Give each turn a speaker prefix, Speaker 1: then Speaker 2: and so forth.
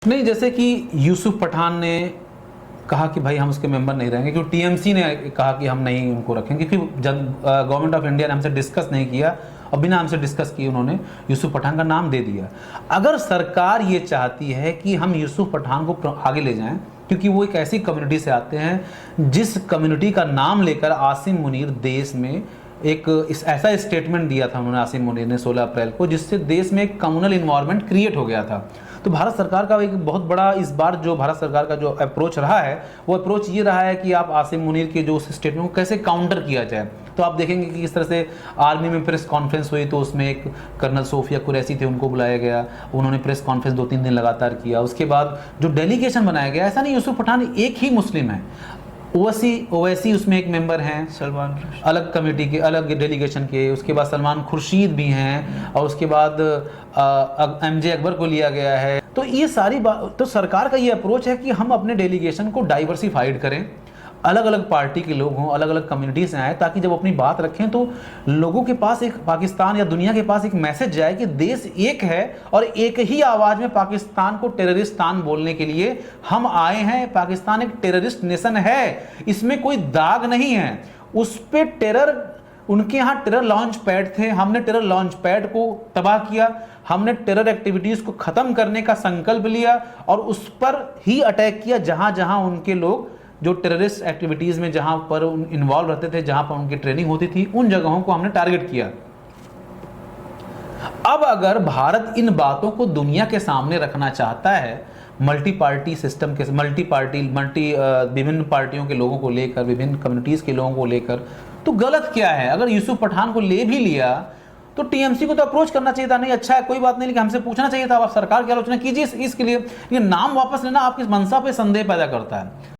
Speaker 1: नहीं, जैसे कि यूसुफ पठान ने कहा कि भाई हम उसके मेंबर नहीं रहेंगे, क्योंकि टीएमसी ने कहा कि हम नहीं उनको रखेंगे, क्योंकि जब गवर्नमेंट ऑफ इंडिया ने हमसे डिस्कस नहीं किया और बिना हमसे डिस्कस किए उन्होंने यूसुफ पठान का नाम दे दिया। अगर सरकार ये चाहती है कि हम यूसुफ पठान को आगे ले जाएं, क्योंकि वो एक ऐसी कम्युनिटी से आते हैं जिस कम्युनिटी का नाम लेकर आसिम मुनीर देश में ऐसा स्टेटमेंट दिया था उन्होंने, आसिम मुनीर ने 16 अप्रैल को, जिससे देश में एक कम्युनल इन्वायरमेंट क्रिएट हो गया था। तो भारत सरकार का एक बहुत बड़ा इस बार जो भारत सरकार का जो अप्रोच रहा है, वो अप्रोच ये रहा है कि आप आसिम मुनीर के जो स्टेटमेंट को कैसे काउंटर किया जाए। तो आप देखेंगे कि किस तरह से आर्मी में प्रेस कॉन्फ्रेंस हुई, तो उसमें एक कर्नल सोफिया कुरैशी थे, उनको बुलाया गया, उन्होंने प्रेस कॉन्फ्रेंस 2-3 दिन लगातार किया। उसके बाद जो डेलीगेशन बनाया गया, ऐसा नहीं यूसुफ पठान एक ही मुस्लिम है, ओवैसी उसमें एक मेंबर हैं, सलमान अलग कमेटी के, अलग डेलीगेशन के, उसके बाद सलमान खुर्शीद भी हैं, और उसके बाद एमजे अकबर को लिया गया है। तो ये सारी बात, तो सरकार का ये अप्रोच है कि हम अपने डेलीगेशन को डाइवर्सिफाइड करें, अलग अलग पार्टी के लोग हों, अलग अलग कम्युनिटी से आए, ताकि जब अपनी बात रखें तो लोगों के पास एक, पाकिस्तान या दुनिया के पास एक मैसेज जाए कि देश एक है और एक ही आवाज़ में पाकिस्तान को टेररिस्तान बोलने के लिए हम आए हैं। पाकिस्तान एक टेररिस्ट नेशन है, इसमें कोई दाग नहीं है। उस पर टेरर, उनके यहाँ टेरर लॉन्च पैड थे, हमने टेरर लॉन्च पैड को तबाह किया, हमने टेरर एक्टिविटीज़ को ख़त्म करने का संकल्प लिया और उस पर ही अटैक किया जहाँ जहाँ उनके लोग जो टेररिस्ट एक्टिविटीज़ में जहाँ पर इन्वॉल्व रहते थे, जहाँ पर उनकी ट्रेनिंग होती थी, उन जगहों को हमने टारगेट किया। अब अगर भारत इन बातों को दुनिया के सामने रखना चाहता है, मल्टी पार्टी सिस्टम के, विभिन्न पार्टियों के लोगों को लेकर, विभिन्न कम्युनिटीज़ के लोगों को लेकर, तो गलत क्या है? अगर यूसुफ पठान को ले भी लिया तो टीएमसी को तो अप्रोच करना चाहिए था, नहीं अच्छा है कोई बात नहीं, लेकिन हमसे पूछना चाहिए था, आप सरकार की आलोचना कीजिए इसके लिए। ये नाम वापस लेना आपकी मंशा पे संदेह पैदा करता है।